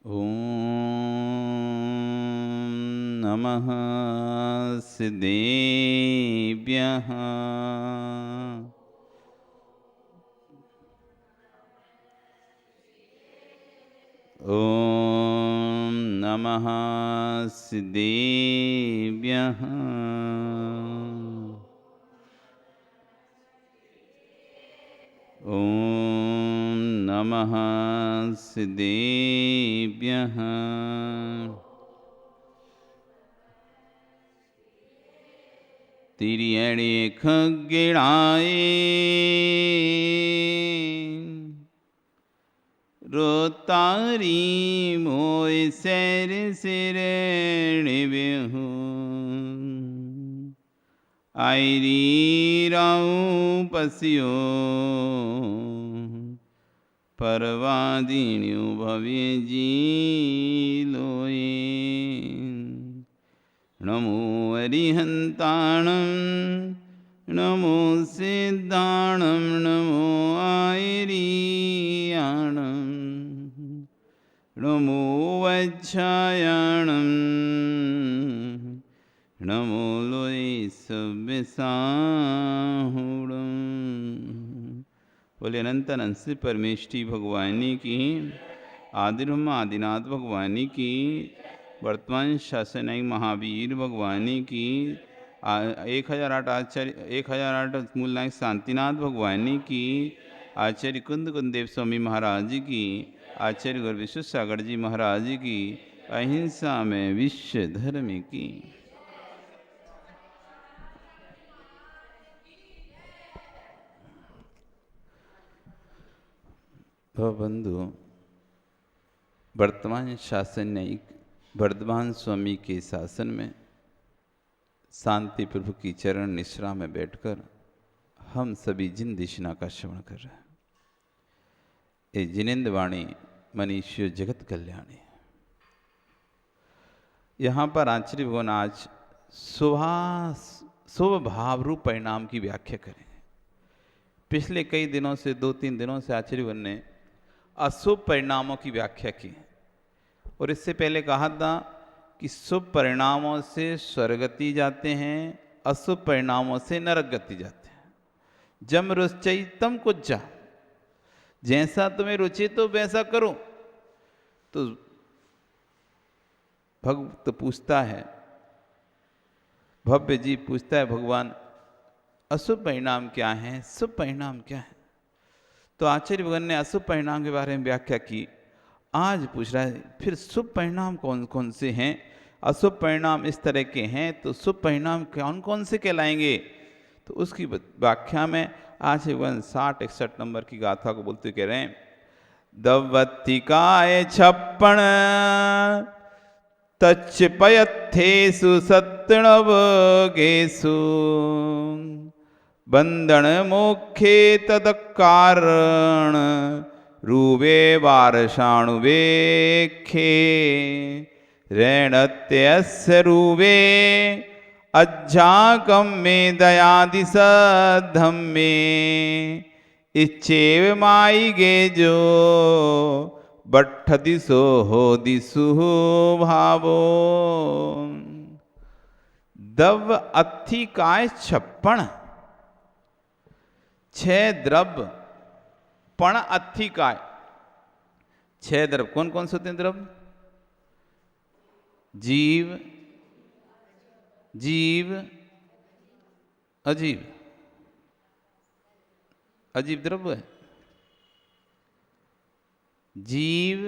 ॐ नमः सिद्धेभ्यः। ॐ नमः सिद्धेभ्यः। ॐ नमः सिद्धेभ्यः। तिर्यणे खग्गिणाय रोतारी मोय सैर सिरेणि बिहू आयरी राऊं पसियो परवादिन्यु भव्य जी लोए। नमो अरिहंताणं नमो सिद्धाणं नमो आयरीयाणं नमो वज्रायाणं नमो लोय सव्यसाहुणं। बोले अनंत अनंत से परमेष्टि भगवानी की, आदिब्रह्म आदिनाथ भगवानी की, वर्तमान शासनायक महावीर भगवानी की, 1008 आचार्य 1008 मूल नायक शांतिनाथ भगवानी की, आचार्य कुंद कुंदेव स्वामी महाराज की, आचार्य गुरु विश्व सागर जी महाराज की, अहिंसा में विश्व धर्म की। बंधु, वर्तमान शासन न्यायिक वर्धमान स्वामी के शासन में शांति प्रभु की चरण निश्रा में बैठकर हम सभी जिन दिशना का श्रवण कर रहे हैं। ये जिनेन्द्र वाणी मनीष्य जगत कल्याणी। यहाँ पर आचार्य भगवान आज शुभ भाव रूप परिणाम की व्याख्या करेंगे। पिछले कई दिनों से 2-3 दिनों से आचार्य भगवान ने अशुभ परिणामों की व्याख्या की और इससे पहले कहा था कि शुभ परिणामों से स्वर्गति जाते हैं, अशुभ परिणामों से नरक गति जाते हैं। जम रुचई तम कुज्जा, जैसा तुम्हें रुचि तो वैसा करो। तो भक्त पूछता है, भव्य जी पूछता है, भगवान अशुभ परिणाम क्या है, शुभ परिणाम क्या है? तो आचार्य भगवान ने अशुभ परिणाम के बारे में व्याख्या की। आज पूछ रहा है फिर शुभ परिणाम कौन कौन से हैं? अशुभ परिणाम इस तरह के हैं, तो शुभ परिणाम कौन कौन से कहलाएंगे? तो उसकी व्याख्या में आचार्य भगवान 60-61 नंबर की गाथा को बोलते कह रहे हैं, दवत्तिकाय 56 तच्चपयत्थेषु सत्णवगेषु बंधन मोक्षे तत्कारण रूपे वारसाणुवेखे ऋणत्यस्य रूपे अज्जाकं मे दयादि सद्धम्मे इच्छेव माई गे जो बट्ठ दिशो हो दिशु भावो। दव अत्थिकाय 56 6 द्रव्य पण अत्थिकाय। 6 द्रव्य कौन कौन से होते हैं? द्रव्य जीव, जीव, अजीव। अजीव द्रव्य है। जीव,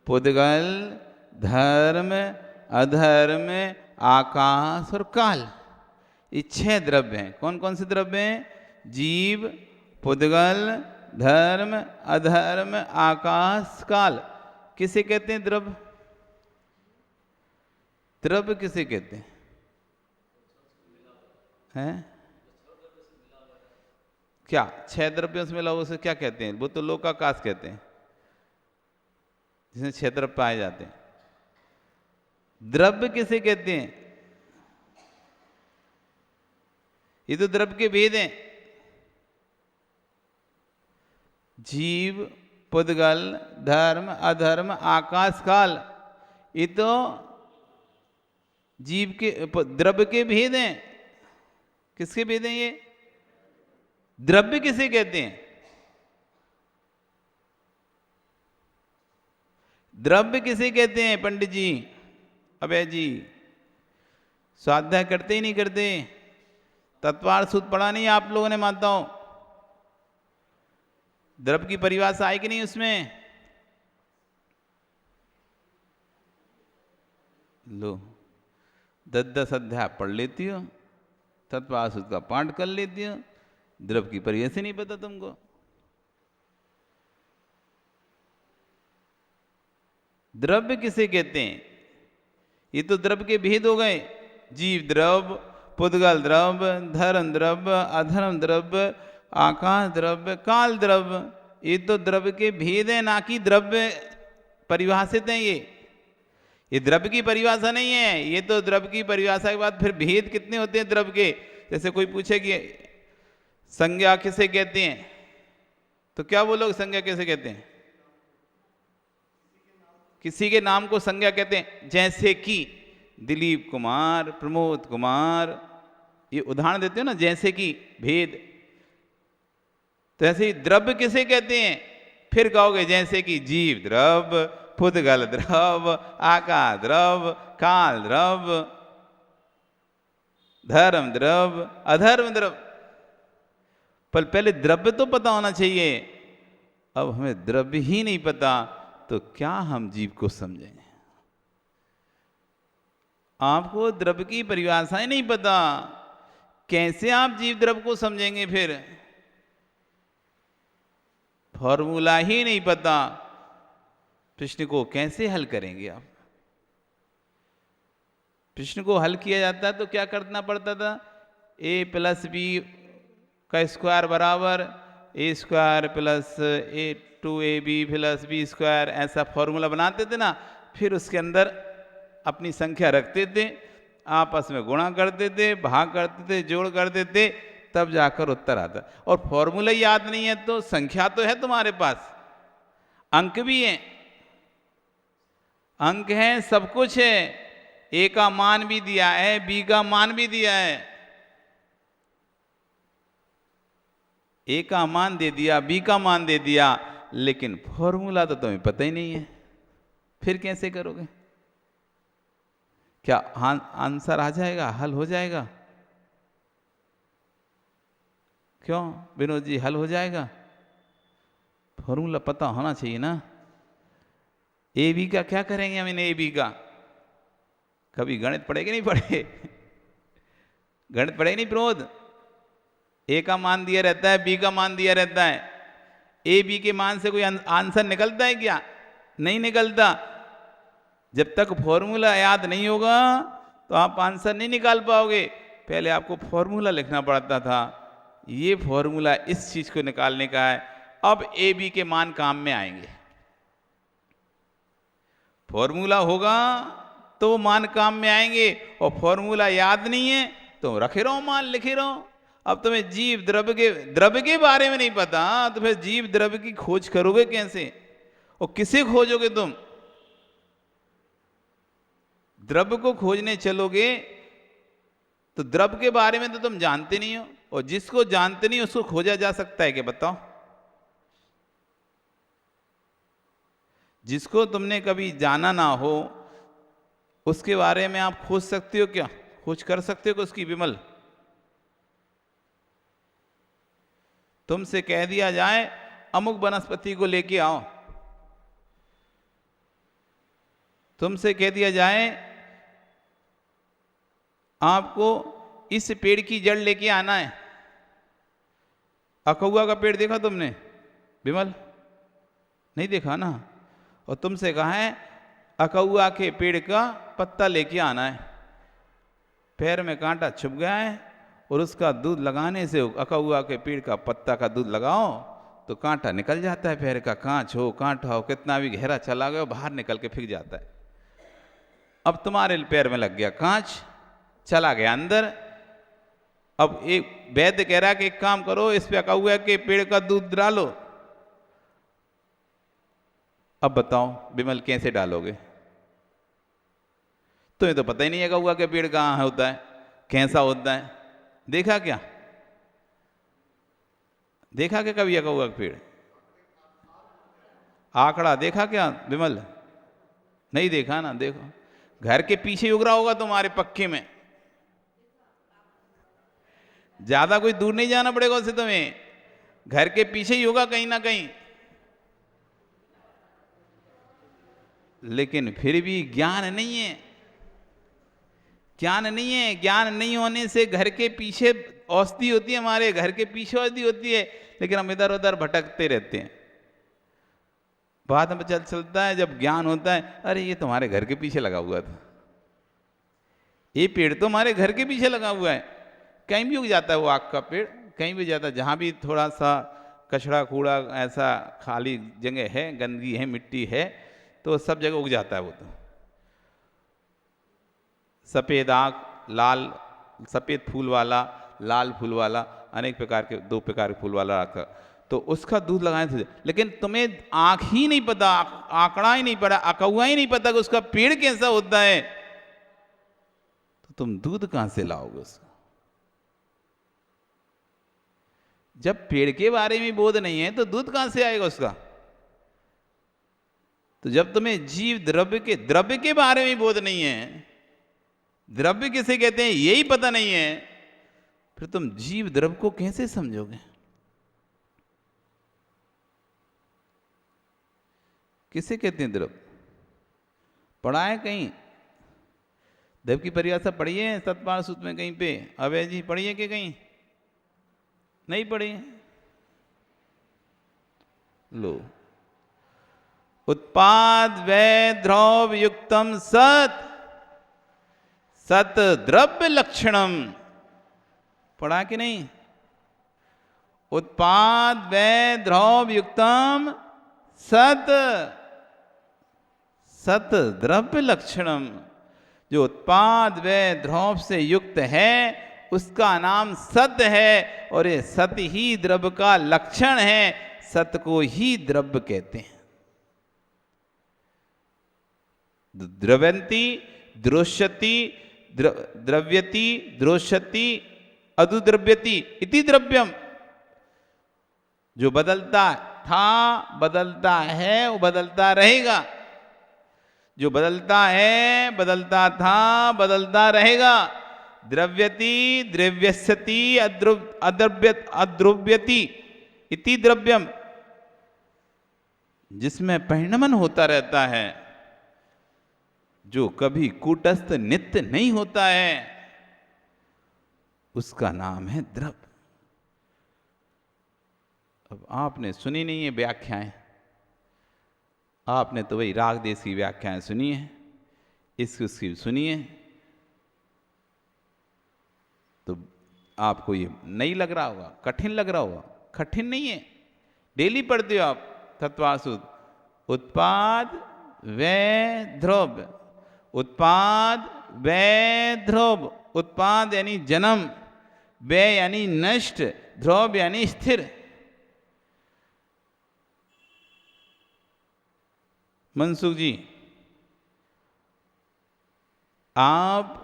पुद्गल, धर्म, अधर्म, आकाश और काल, ये 6 द्रव्य हैं। कौन कौन से द्रव्य हैं? जीव, पुद्गल, धर्म, अधर्म, आकाश, काल। किसे कहते हैं द्रव्य? द्रव्य किसे कहते हैं? हैं? क्या 6 द्रव्यों से मिला उसे क्या कहते हैं? वो तो लोकाकाश कहते हैं, जिसमें 6 द्रव्य पाए जाते हैं। द्रव्य किसे कहते हैं? ये तो द्रव्य के भेद हैं। जीव, पुद्गल, धर्म, अधर्म, आकाश काल, ये तो जीव के द्रव्य के भेद हैं। किसके भेद हैं ये? द्रव्य किसे कहते हैं? द्रव्य किसे कहते हैं पंडित जी, अभय जी? स्वाध्याय करते ही नहीं करते, तत्वार्थ सूत्र पढ़ा नहीं आप लोगों ने माताओं? द्रव्य की परिभाषा आई कि नहीं उसमें? लो 10 अध्याय पढ़ लेती हो, तत्वार्थ सूत्र का पाठ कर लेती हो, द्रव्य की परिभाषा नहीं पता तुमको। द्रव्य किसे कहते हैं? ये तो द्रव्य के भेद हो गए। जीव द्रव्य, पुद्गल द्रव्य, धर्म द्रव्य, अधर्म द्रव्य, आकाश द्रव्य, काल द्रव्य, ये तो द्रव्य के भेद है, ना कि द्रव्य परिभाषित है। ये द्रव्य की परिभाषा नहीं है। ये तो द्रव्य की परिभाषा के बाद फिर भेद कितने होते हैं द्रव्य के? जैसे कोई पूछे कि संज्ञा किसे कहते हैं, तो क्या बोलोगे? संज्ञा किसे कहते हैं? किसी के नाम को संज्ञा कहते हैं। जैसे कि दिलीप कुमार, प्रमोद कुमार, ये उदाहरण देते हो ना, जैसे कि भेद। तो ऐसे ही द्रव्य किसे कहते हैं? फिर कहोगे जैसे कि जीव द्रव्य, पुद्गल द्रव्य, आकाश द्रव्य, काल द्रव्य, धर्म द्रव्य, अधर्म द्रव्य। पर पहले द्रव्य तो पता होना चाहिए। अब हमें द्रव्य ही नहीं पता तो क्या हम जीव को समझेंगे? आपको द्रव्य की परिभाषा ही नहीं पता, कैसे आप जीव द्रव्य को समझेंगे? फिर फॉर्मूला ही नहीं पता, प्रश्न को कैसे हल करेंगे आप? प्रश्न को हल किया जाता है तो क्या करना पड़ता था? a + b का स्क्वायर बराबर a² + a2ab + b², ऐसा फॉर्मूला बनाते थे ना। फिर उसके अंदर अपनी संख्या रखते थे, आपस में गुणा करते थे, भाग करते थे, जोड़ करते थे, तब जाकर उत्तर आता। और फॉर्मूला याद नहीं है तो संख्या तो है तुम्हारे पास, अंक भी है, अंक है, सब कुछ है। ए का मान भी दिया है, बी का मान भी दिया है। ए का मान दे दिया, बी का मान दे दिया, लेकिन फॉर्मूला तो तुम्हें पता ही नहीं है। फिर कैसे करोगे? क्या आंसर आ जाएगा, हल हो जाएगा? क्यों विनोद जी, हल हो जाएगा? फॉर्मूला पता होना चाहिए ना। ए बी का क्या करेंगे हम? ए बी का कभी गणित पढ़े कि नहीं पढ़े? गणित पढ़े नहीं प्रमोद? ए का मान दिया रहता है, बी का मान दिया रहता है। ए बी के मान से कोई आंसर निकलता है क्या? नहीं निकलता। जब तक फॉर्मूला याद नहीं होगा तो आप आंसर नहीं निकाल पाओगे। पहले आपको फॉर्मूला लिखना पड़ता था, ये फॉर्मूला इस चीज को निकालने का है। अब ए बी के मान काम में आएंगे। फॉर्मूला होगा तो मान काम में आएंगे, और फॉर्मूला याद नहीं है तो रखे रहो, मान लिखे रहो। अब तुम्हें जीव द्रव्य के बारे में नहीं पता तो फिर जीव द्रव्य की खोज करोगे कैसे? और किसे खोजोगे तुम? द्रव्य को खोजने चलोगे तो द्रव्य के बारे में तो तुम जानते नहीं हो, और जिसको जानते नहीं उसको खोजा जा सकता है क्या? बताओ। जिसको तुमने कभी जाना ना हो उसके बारे में आप खोज सकते हो क्या? खोज कर सकते हो कि उसकी विमल? तुमसे कह दिया जाए अमुक वनस्पति को लेके आओ, तुमसे कह दिया जाए आपको इस पेड़ की जड़ लेके आना है। अकहुआ का पेड़ देखा तुमने विमल? नहीं देखा ना। और तुमसे कहा है अकहुआ के पेड़ का पत्ता लेके आना है। पैर में कांटा छुप गया है और उसका दूध लगाने से, अकहुआ के पेड़ का पत्ता का दूध लगाओ तो कांटा निकल जाता है। पैर का कांच हो, कांटा हो, कितना भी गहरा चला गया बाहर निकल के फेंक जाता है। अब तुम्हारे पैर में लग गया कांच, चला गया अंदर। अब एक वैद्य कह रहा है कि एक काम करो, इस पे अकहुआ के पेड़ का दूध डालो। अब बताओ विमल कैसे डालोगे? तुम्हें तो पता ही नहीं है कौआ के पेड़ कहाँ होता है, कैसा होता है। देखा क्या? देखा क्या कभी कौआ का पेड़? आंकड़ा देखा क्या विमल? नहीं देखा ना। देखो, घर के पीछे उग रहा होगा तुम्हारे पक्के में, ज्यादा कोई दूर नहीं जाना पड़ेगा उसे तुम्हें, घर के पीछे ही होगा कहीं ना कहीं। लेकिन फिर भी ज्ञान नहीं है, ज्ञान नहीं है। ज्ञान नहीं होने से घर के पीछे औषधि होती है, हमारे घर के पीछे औषधि होती है, लेकिन हम इधर उधर भटकते रहते हैं। बाद में चलता है जब ज्ञान होता है, अरे ये तुम्हारे घर के पीछे लगा हुआ था, ये पेड़ तो हमारे घर के पीछे लगा हुआ है। कहीं भी उग जाता है वो आग का पेड़, कहीं भी जाता है, जहाँ भी थोड़ा सा कचड़ा कूड़ा ऐसा खाली जगह है, गंदगी है, मिट्टी है, तो सब जगह उग जाता है वो। तो सफ़ेद आँख, लाल, सफ़ेद फूल वाला, लाल फूल वाला, अनेक प्रकार के, 2 प्रकार के फूल वाला रखा, तो उसका दूध लगाने से। लेकिन तुम्हें आँख ही नहीं पता, आंकड़ा ही नहीं पड़ा, अकौआ ही नहीं पता कि उसका पेड़ कैसा होता है, तो तुम दूध कहाँ से लाओगे उसका? जब पेड़ के बारे में बोध नहीं है तो दूध कहाँ से आएगा उसका? तो जब तुम्हें जीव द्रव्य के बारे में बोध नहीं है, द्रव्य किसे कहते हैं यही पता नहीं है, फिर तुम जीव द्रव्य को कैसे समझोगे? किसे कहते हैं द्रव्य? पढ़ा है कहीं? द्रव्य की परिभाषा पढ़ी है सतपाल सूत्र में कहीं पे? अवय जी पढ़ी है कि कहीं नहीं पढ़ी? लो, उत्पाद वै द्रव युक्तम सत, सत द्रव्य लक्षणम। पढ़ा कि नहीं? उत्पाद वै द्रव युक्तम सत, सत द्रव्य लक्षणम। जो उत्पाद व द्रव से युक्त है उसका नाम सत है, और ये सत ही द्रव्य का लक्षण है, सत को ही द्रव्य कहते हैं। द्रव्यंती, द्रोष्यति, द्रव्यति, द्रोष्यति, अदुद्रव्यति इति द्रव्यम। जो बदलता था, बदलता है, वो बदलता रहेगा। जो बदलता है, बदलता था, बदलता रहेगा। द्रव्यति, द्रव्यस्यति, अद्रव्यति इति द्रव्यम। जिसमें परिणमन होता रहता है, जो कभी कूटस्थ नित्य नहीं होता है, उसका नाम है द्रव्य। अब आपने सुनी नहीं है व्याख्याएं, आपने तो वही राग देश की व्याख्याएं सुनी है, इसकी उसकी सुनिए, तो आपको ये नहीं लग रहा होगा, कठिन लग रहा होगा। कठिन नहीं है, डेली पढ़ते हो आप तत्वासुद। उत्पाद व द्रव्य, उत्पाद व द्रव्य। उत्पाद यानी जन्म, व यानी नष्ट, द्रव्य यानी स्थिर। मनसुख जी, आप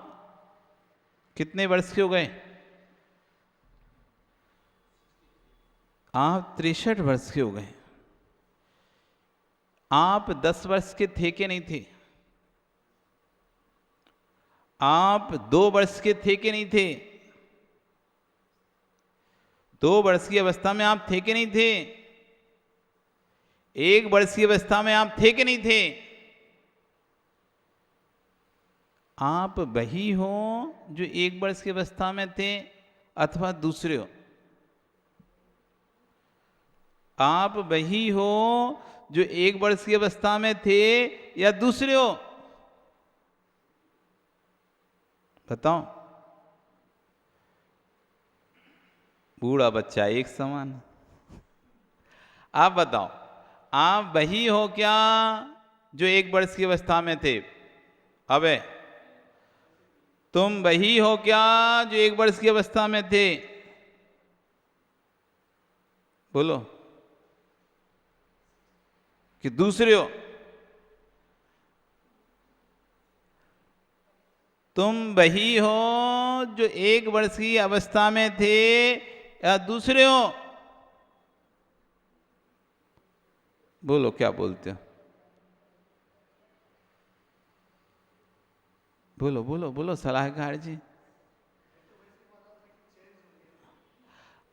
कितने वर्ष के हो गए? आप 63 वर्ष के हो गए। आप 10 वर्ष के थे कि नहीं थे? आप 2 वर्ष के थे कि नहीं थे? 2 वर्ष की अवस्था में आप थे कि नहीं थे? 1 वर्ष की अवस्था में आप थे कि नहीं थे? आप वही हो जो 1 वर्ष की अवस्था में थे, अथवा दूसरे हो? आप वही हो जो 1 वर्ष की अवस्था में थे, या दूसरे हो? बताओ। बूढ़ा बच्चा एक समान। आप बताओ, आप वही हो क्या जो 1 वर्ष की अवस्था में थे? अबे, तुम वही हो क्या जो 1 वर्ष की अवस्था में थे? बोलो। कि दूसरे हो? तुम वही हो जो 1 वर्ष की अवस्था में थे या दूसरे हो? बोलो क्या बोलते हो? बोलो बोलो बोलो सलाहकार जी।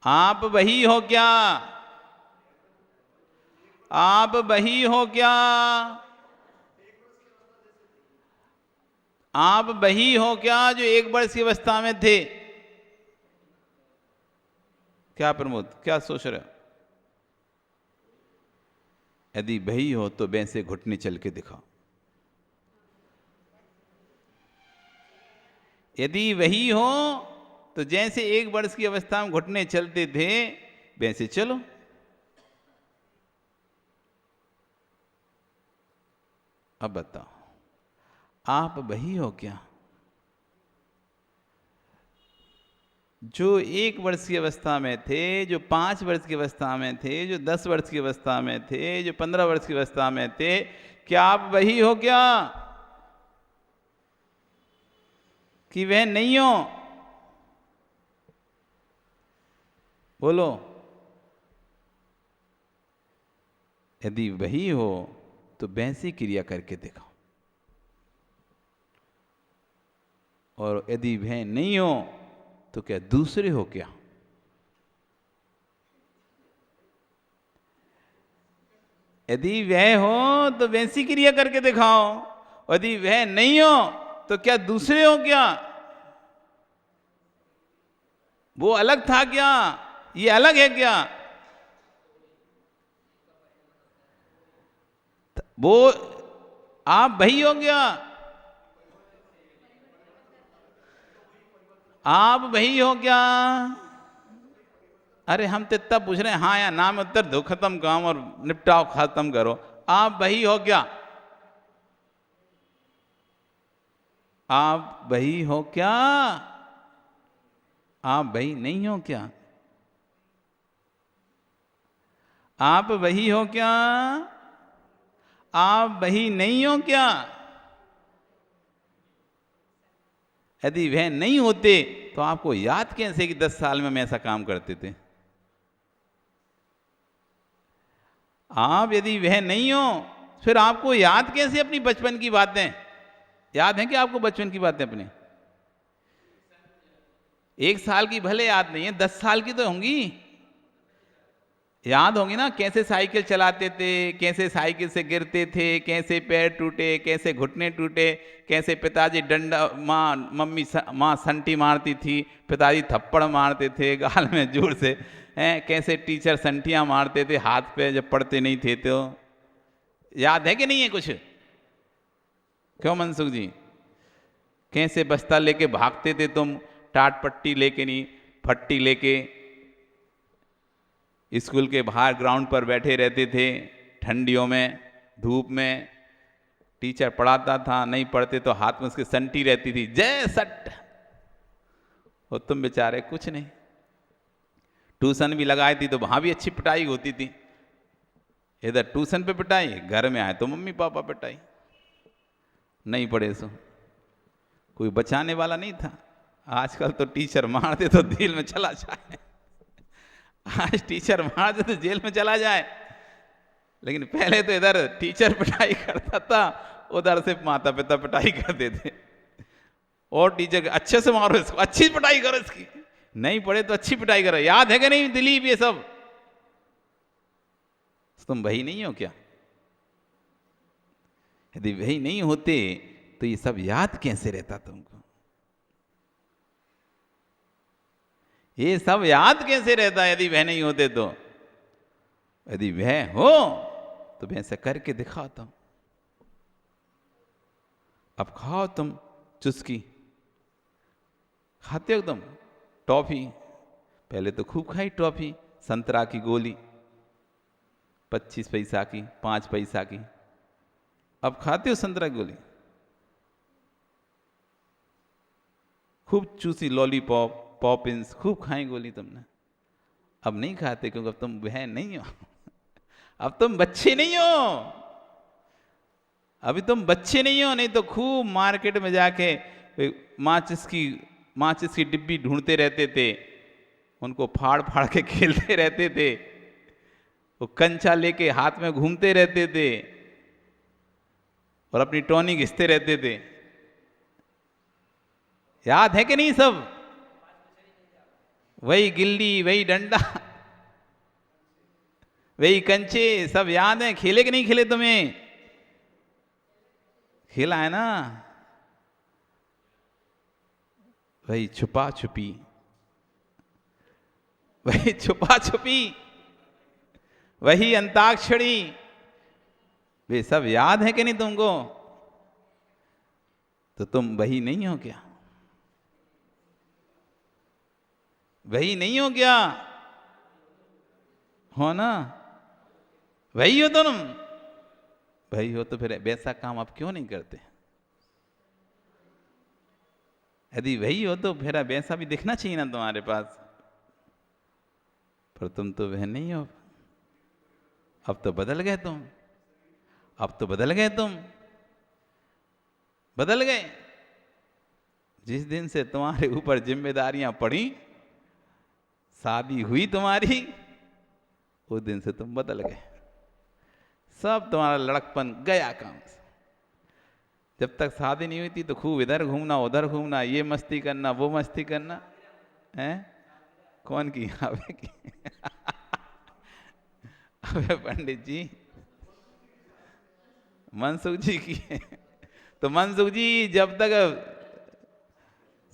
आप वही हो क्या? आप वही हो क्या? आप वही हो क्या जो 1 वर्ष की अवस्था में थे? क्या प्रमोद, क्या सोच रहे हो? यदि वही हो तो वैसे घुटने चल के दिखाओ। यदि वही हो तो जैसे 1 वर्ष की अवस्था में घुटने चलते थे वैसे चलो। अब बताओ, आप वही हो क्या जो 1 वर्ष की अवस्था में थे, जो 5 वर्ष की अवस्था में थे, जो 10 वर्ष की अवस्था में थे, जो 15 वर्ष की अवस्था में थे? क्या आप वही हो क्या कि वह नहीं हो? बोलो। यदि वही हो तो वैसी क्रिया करके दिखाओ, और यदि वह नहीं हो तो क्या दूसरे हो क्या? यदि वह हो तो वैसी क्रिया करके दिखाओ, यदि वह नहीं हो तो क्या दूसरे हो क्या? वो अलग था क्या, ये अलग है क्या? वो आप वही हो गया, आप वही हो क्या? अरे हम तो तब पूछ रहे हैं हाँ या ना में उत्तर दो, खत्म काम और निपटाओ, खत्म करो। आप वही हो क्या? आप वही हो क्या? आप वही नहीं हो क्या? आप वही हो क्या? आप वही नहीं हो क्या? यदि वह नहीं होते तो आपको याद कैसे कि 10 साल में हम ऐसा काम करते थे? आप यदि वह नहीं हो फिर आपको याद कैसे अपनी बचपन की बातें? याद है कि आपको बचपन की बातें अपनी? 1 साल की भले याद नहीं है, 10 साल की तो होंगी, याद होंगी ना। कैसे साइकिल चलाते थे, कैसे साइकिल से गिरते थे, कैसे पैर टूटे, कैसे घुटने टूटे, कैसे पिताजी डंडा, मम्मी माँ संटी मारती थी, पिताजी थप्पड़ मारते थे गाल में जोर से, हैं कैसे टीचर संटियाँ मारते थे हाथ पे जब पढ़ते नहीं थे। तो याद है कि नहीं है कुछ? क्यों मनसुख जी? कैसे बस्ता लेके भागते थे तुम, टाट पट्टी लेके नहीं, फट्टी लेके स्कूल के बाहर ग्राउंड पर बैठे रहते थे ठंडियों में, धूप में। टीचर पढ़ाता था, नहीं पढ़ते तो हाथ में उसकी संटी रहती थी, जय सट। और तुम बेचारे कुछ नहीं। ट्यूशन भी लगाई थी तो वहां भी अच्छी पिटाई होती थी। इधर ट्यूशन पे पिटाई, घर में आए तो मम्मी पापा पिटाई। नहीं पढ़े सो कोई बचाने वाला नहीं था। आजकल तो टीचर मार दे तो जेल में चला जाए। आज टीचर मार दे तो जेल में चला जाए, लेकिन पहले तो इधर टीचर पिटाई करता था, उधर से माता पिता पिटाई करते थे। और टीचर अच्छे से मारो इसको, अच्छी पिटाई करो इसकी, नहीं पढ़े तो अच्छी पिटाई करो। याद है कि नहीं दिलीप ये सब? तुम वही नहीं हो क्या? यदि वही नहीं होते तो ये सब याद कैसे रहता तुमको? ये सब याद कैसे रहता यदि वह नहीं होते तो? यदि वह हो तो वैसे करके दिखाता हूं। अब खाओ तुम चुस्की, खाते हो तुम टॉफी? पहले तो खूब खाई टॉफी, संतरा की गोली 25 पैसा की, 5 पैसा की। अब खाते हो संतरा की गोली? खूब चूसी लॉलीपॉप, पॉपिंस खूब खाई गोली तुमने। अब नहीं खाते क्योंकि अब तुम वह नहीं हो। अब तुम बच्चे नहीं हो, अभी तुम बच्चे नहीं हो। नहीं तो खूब मार्केट में जाके वे माचिस की डिब्बी ढूंढते रहते थे, उनको फाड़ फाड़ के खेलते रहते थे, वो कंचा लेके हाथ में घूमते रहते थे और अपनी टॉनी घिसते रहते थे। याद है कि नहीं सब? वही गिल्ली, वही डंडा, वही कंचे, सब याद है? खेले कि नहीं खेले? तुम्हें खेला है ना? वही छुपा छुपी, वही छुपा छुपी, वही अंताक्षरी, वे सब याद है कि नहीं तुमको? तो तुम वही नहीं हो क्या? वही नहीं हो क्या? हो ना? वही हो तुम। वही हो तो फिर वैसा काम आप क्यों नहीं करते? यदि वही हो तो फिर वैसा भी दिखना चाहिए ना तुम्हारे पास, पर तुम तो वह नहीं हो। अब तो बदल गए तुम, अब तो बदल गए तुम, बदल गए। जिस दिन से तुम्हारे ऊपर जिम्मेदारियां पड़ी, शादी हुई तुम्हारी, उस दिन से तुम बदल गए। सब तुम्हारा लड़कपन गया काम से। जब तक शादी नहीं हुई थी तो खूब इधर घूमना उधर घूमना, ये मस्ती करना वो मस्ती करना है। कौन की? अबे की अबे पंडित जी, मनसुख जी की। तो मनसुख जी जब तक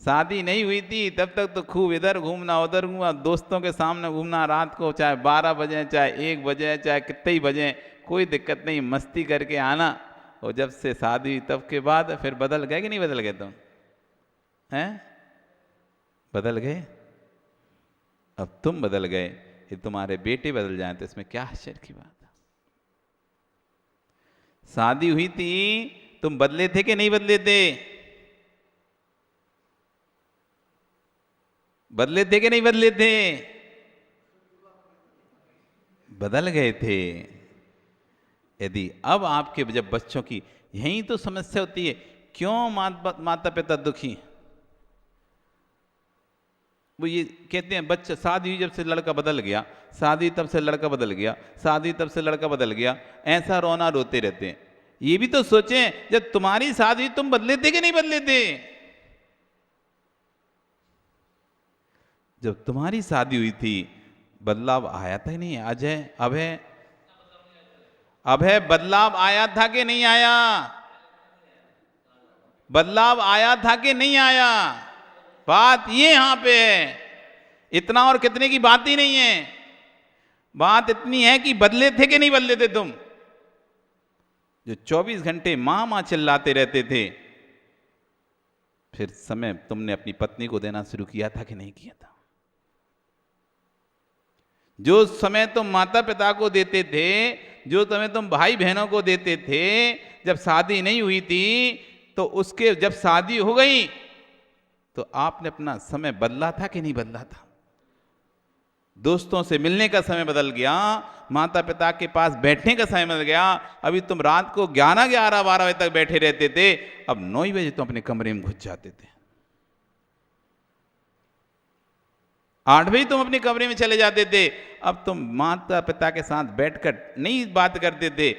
शादी नहीं हुई थी तब तक तो खूब इधर घूमना उधर घूमना, दोस्तों के सामने घूमना, रात को चाहे 12 बजे चाहे 1 बजे चाहे कितने ही बजे, कोई दिक्कत नहीं, मस्ती करके आना। और जब से शादी हुई तब के बाद फिर बदल गए कि नहीं बदल गए तुम? हैं? बदल गए। अब तुम बदल गए, ये तुम्हारे बेटे बदल जाए तो इसमें क्या आश्चर्य की बात है? शादी हुई थी, तुम बदले थे कि नहीं बदले थे? बदले थे कि नहीं बदले थे? बदल गए थे। यदि अब आपके जब बच्चों की, यही तो समस्या होती है, क्यों माता पिता दुखी? वो ये कहते हैं बच्चा शादी हुई जब से लड़का बदल गया, शादी तब से लड़का बदल गया, शादी तब से लड़का बदल गया, ऐसा रोना रोते रहते हैं। ये भी तो सोचें, जब तुम्हारी शादी हुई तुम बदले थे कि नहीं बदले थे? जब तुम्हारी शादी हुई थी बदलाव आया था कि नहीं? अजय, अभय बदलाव आया था कि नहीं आया? बदलाव आया था कि नहीं आया? बात ये यहां पे है। इतना और कितने की बात ही नहीं है, बात इतनी है कि बदले थे कि नहीं बदले थे तुम? जो 24 घंटे मां मां चिल्लाते रहते थे, फिर समय तुमने अपनी पत्नी को देना शुरू किया था कि नहीं किया था? जो समय तुम माता पिता को देते थे, जो समय तुम भाई बहनों को देते थे जब शादी नहीं हुई थी, तो उसके जब शादी हो गई तो आपने अपना समय बदला था कि नहीं बदला था? दोस्तों से मिलने का समय बदल गया, माता पिता के पास बैठने का समय बदल गया। अभी तुम रात को 11, 11, 12 बजे तक बैठे रहते थे, अब 9 ही बजे तुम अपने कमरे में घुस जाते थे। 8 बजे तुम अपने कमरे में चले जाते थे। अब तुम माता पिता के साथ बैठकर नहीं बात करते थे।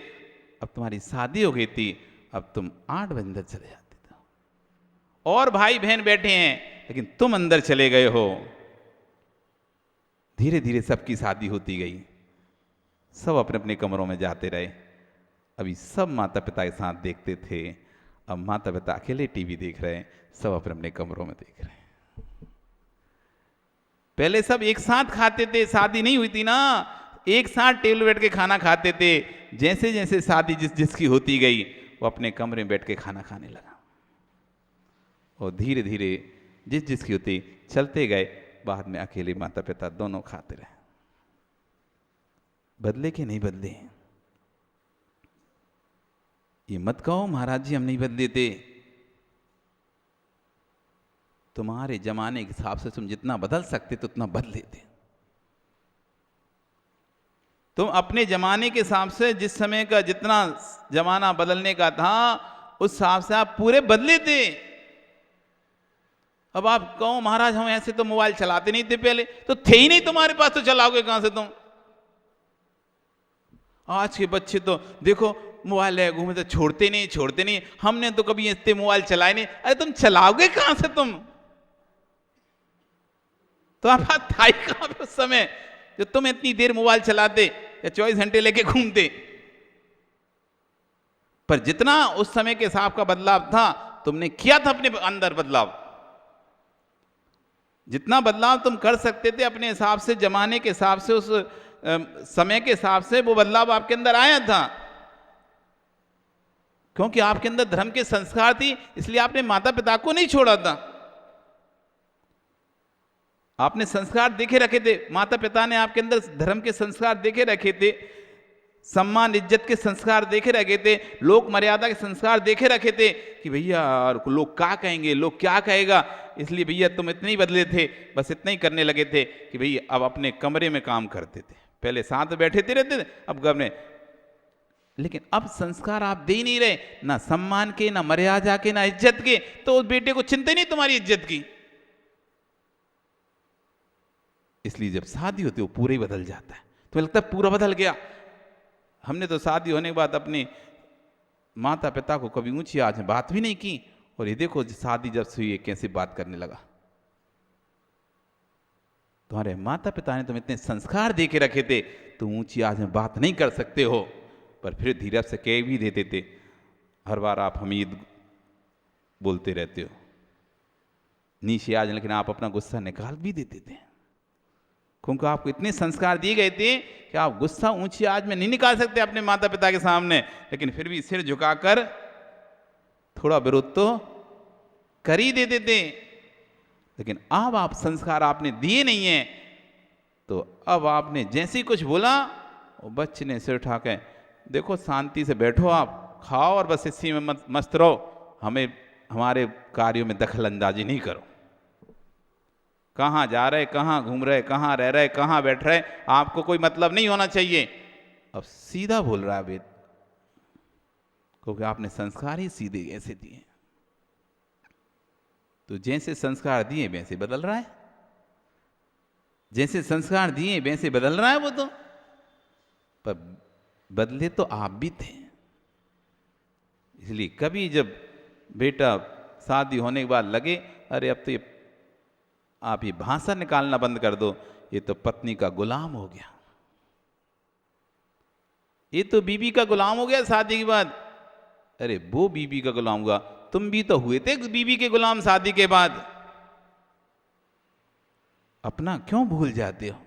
अब तुम्हारी शादी हो गई थी, अब तुम 8 बजे अंदर चले जाते थे, और भाई बहन बैठे हैं लेकिन तुम अंदर चले गए हो। धीरे धीरे सबकी शादी होती गई, सब अपने अपने कमरों में जाते रहे। अभी सब माता पिता के साथ देखते थे, अब माता पिता अकेले टीवी देख रहे हैं, सब अपने अपने कमरों में देख रहे हैं। पहले सब एक साथ खाते थे, शादी नहीं हुई थी ना, एक साथ टेबल बैठ के खाना खाते थे। जैसे जैसे शादी जिसकी होती गई, वो अपने कमरे में बैठ के खाना खाने लगा, और धीरे धीरे जिसकी होती चलते गए। बाद में अकेले माता पिता दोनों खाते रहे। बदले कि नहीं बदले? ये मत कहो महाराज जी हम नहीं बदले थे। तुम्हारे जमाने के हिसाब से तुम जितना बदल सकते थे उतना बदले थे। तुम अपने जमाने के हिसाब से, जिस समय का जितना जमाना बदलने का था, उस हिसाब से आप पूरे बदले थे। अब आप कहो महाराज हम ऐसे तो मोबाइल चलाते नहीं थे पहले, तो थे ही नहीं तुम्हारे पास, तो चलाओगे कहां से तुम? आज के बच्चे तो देखो मोबाइल है घूमे तो छोड़ते नहीं, हमने तो कभी इतने मोबाइल चलाए नहीं। अरे तुम चलाओगे कहां से तुम? तो आप था ही कहां पे उस समय जो तुम इतनी देर मोबाइल चलाते या 24 घंटे लेके घूमते? पर जितना उस समय के हिसाब का बदलाव था, तुमने किया था अपने अंदर बदलाव। जितना बदलाव तुम कर सकते थे अपने हिसाब से, जमाने के हिसाब से, उस समय के हिसाब से, वो बदलाव आपके अंदर आया था। क्योंकि आपके अंदर धर्म के संस्कार थी, इसलिए आपने माता पिता को नहीं छोड़ा था। आपने संस्कार देखे रखे थे, माता पिता ने आपके अंदर धर्म के संस्कार देखे रखे थे, सम्मान इज्जत के संस्कार देखे रखे थे, लोक मर्यादा के संस्कार देखे रखे थे कि भैया लोग क्या कहेंगे, लोग क्या कहेगा। इसलिए भैया तुम इतने ही बदले थे, बस इतना ही करने लगे थे कि भैया अब अपने कमरे में काम करते थे। पहले साथ बैठे थे रहते थे, अब कमरे। लेकिन अब संस्कार आप दे ही नहीं रहे, ना सम्मान के, ना मर्यादा के, ना इज्जत के। तो उस बेटे को चिंता नहीं तुम्हारी इज्जत की। इसलिए जब शादी होती है वो पूरा ही बदल जाता है। तुम्हें लगता है पूरा बदल गया। हमने तो शादी होने के बाद अपने माता पिता को कभी ऊंची आवाज में बात भी नहीं की, और ये देखो शादी जब से हुई कैसे बात करने लगा। तुम्हारे माता पिता ने तुम्हें इतने संस्कार दे के रखे थे, तो ऊंची आवाज में बात नहीं कर सकते हो, पर फिर धीरे से कह भी देते थे। हर बार आप हमीद बोलते रहते हो नीचे आज, लेकिन आप अपना गुस्सा निकाल भी देते थे, क्योंकि आपको इतने संस्कार दिए गए थे कि आप गुस्सा ऊंची आवाज में नहीं निकाल सकते अपने माता पिता के सामने, लेकिन फिर भी सिर झुकाकर थोड़ा विरोध तो कर ही देते थे। लेकिन अब आप संस्कार आपने दिए नहीं है, तो अब आपने जैसे ही कुछ बोला, वो बच्चे ने सिर उठा के, देखो शांति से बैठो, आप खाओ और बस इसी में मस्त रहो, हमें हमारे कार्यों में दखल अंदाजी नहीं करो। कहाँ जा रहे, कहाँ घूम रहे, कहाँ रह रहे, कहाँ बैठ रहे, आपको कोई मतलब नहीं होना चाहिए। अब सीधा बोल रहा है वेद, क्योंकि आपने संस्कार ही सीधे ऐसे दिए। तो जैसे संस्कार दिए वैसे बदल रहा है, जैसे संस्कार दिए वैसे बदल रहा है वो तो। पर बदले तो आप भी थे। इसलिए कभी जब बेटा शादी होने के बाद लगे अरे अब तो ये आप ये भाषा निकालना बंद कर दो, ये तो पत्नी का गुलाम हो गया, ये तो बीबी का गुलाम हो गया शादी के बाद। अरे वो बीबी का गुलाम हुआ, तुम भी तो हुए थे बीबी के गुलाम शादी के बाद। अपना क्यों भूल जाते हो?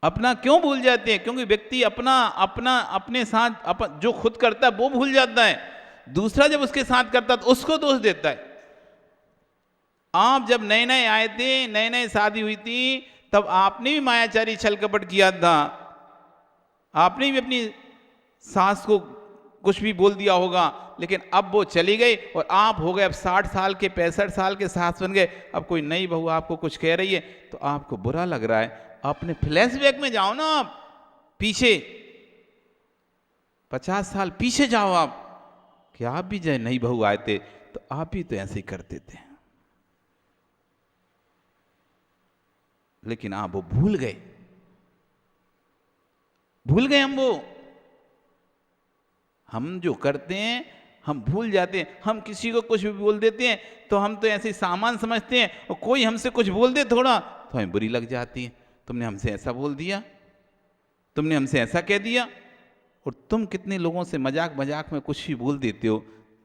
अपना क्यों भूल जाते हैं? क्योंकि व्यक्ति अपना अपना अपने साथ जो खुद करता है वो भूल जाता है, दूसरा जब उसके साथ करता है तो उसको दोष देता है। आप जब नए नए आए थे, नए नए शादी हुई थी, तब आपने भी मायाचारी छल कपट किया था, आपने भी अपनी सास को कुछ भी बोल दिया होगा। लेकिन अब वो चली गई और आप हो गए अब 60 साल के, 65 साल के सास बन गए। अब कोई नई बहू आपको कुछ कह रही है तो आपको बुरा लग रहा है। अपने फ्लैशबैक में जाओ ना, आप पीछे 50 साल पीछे जाओ आप, कि आप भी जब नई बहू आए थे तो आप भी तो ऐसे ही करते थे। लेकिन आप वो भूल गए, भूल गए हम जो करते हैं हम भूल जाते हैं। हम किसी को कुछ भी बोल देते हैं तो हम तो ऐसे सामान समझते हैं, और कोई हमसे कुछ बोल दे थोड़ा तो हमें बुरी लग जाती है। तुमने हमसे ऐसा बोल दिया, तुमने हमसे ऐसा कह दिया। और तुम कितने लोगों से मजाक मजाक में कुछ भी बोल देते हो,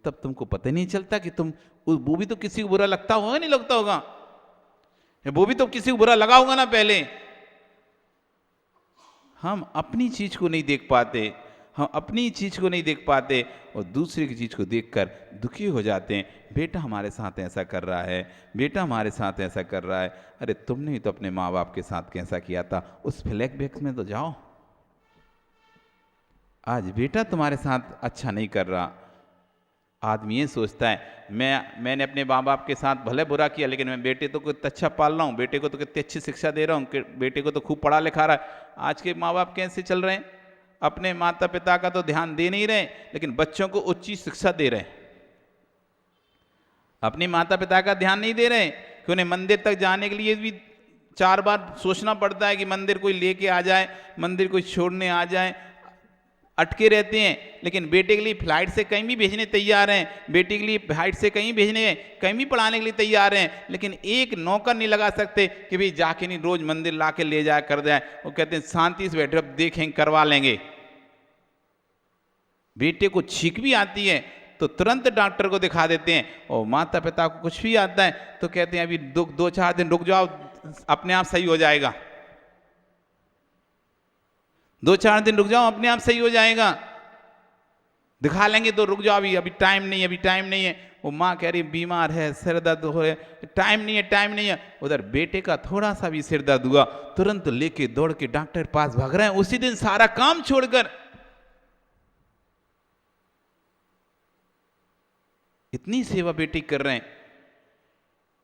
तब तुमको पता नहीं चलता कि तुम, वो भी तो किसी को बुरा लगता होगा, नहीं लगता होगा, वो भी तो किसी को बुरा लगा होगा ना पहले। हम अपनी चीज को नहीं देख पाते, हम अपनी चीज को नहीं देख पाते और दूसरे की चीज को देखकर दुखी हो जाते हैं। बेटा हमारे साथ ऐसा कर रहा है, बेटा हमारे साथ ऐसा कर रहा है। अरे तुमने ही तो अपने माँ बाप के साथ कैसा किया था, उस फ्लैशबैक में तो जाओ। आज बेटा तुम्हारे साथ अच्छा नहीं कर रहा, आदमी ये सोचता है मैंने अपने माँ बाप के साथ भले बुरा किया, लेकिन मैं बेटे तो कितना अच्छा पाल रहा हूँ, बेटे को तो कितनी अच्छी शिक्षा दे रहा हूँ, बेटे को तो खूब पढ़ा लिखा रहा है। आज के माँ बाप कैसे चल रहे हैं, अपने माता पिता का तो ध्यान दे नहीं रहे, लेकिन बच्चों को उच्च शिक्षा दे रहे हैं। अपने माता पिता का ध्यान नहीं दे रहे कि उन्हें मंदिर तक जाने के लिए भी 4 बार सोचना पड़ता है कि मंदिर कोई लेके आ जाए, मंदिर कोई छोड़ने आ जाए, अटके रहते हैं। लेकिन बेटे के लिए फ्लाइट से कहीं भी भेजने तैयार हैं, बेटे के लिए फ्लाइट से कहीं भेजने, कहीं भी पढ़ाने के लिए तैयार हैं, लेकिन एक नौकर नहीं लगा सकते कि भाई जाके नहीं रोज मंदिर ला के ले जाए कर जाए। वो कहते हैं शांति से बैठे, अब देखेंगे, करवा लेंगे। बेटे को छींक भी आती है तो तुरंत डॉक्टर को दिखा देते हैं, और माता पिता को कुछ भी आता है तो कहते हैं अभी 2-4 दिन रुक जाओ, अपने आप सही हो जाएगा, 2-4 दिन रुक जाओ, अपने आप सही हो जाएगा, दिखा लेंगे, तो रुक जाओ, अभी अभी टाइम नहीं है, अभी टाइम नहीं है। वो माँ कह रही बीमार है, सिर दर्द हो रहा है, टाइम नहीं है, टाइम नहीं है। उधर बेटे का थोड़ा सा भी सिर दर्द हुआ, तुरंत लेके दौड़ के डॉक्टर के पास भाग रहे हैं, उसी दिन सारा काम छोड़कर। इतनी सेवा बेटी कर रहे हैं,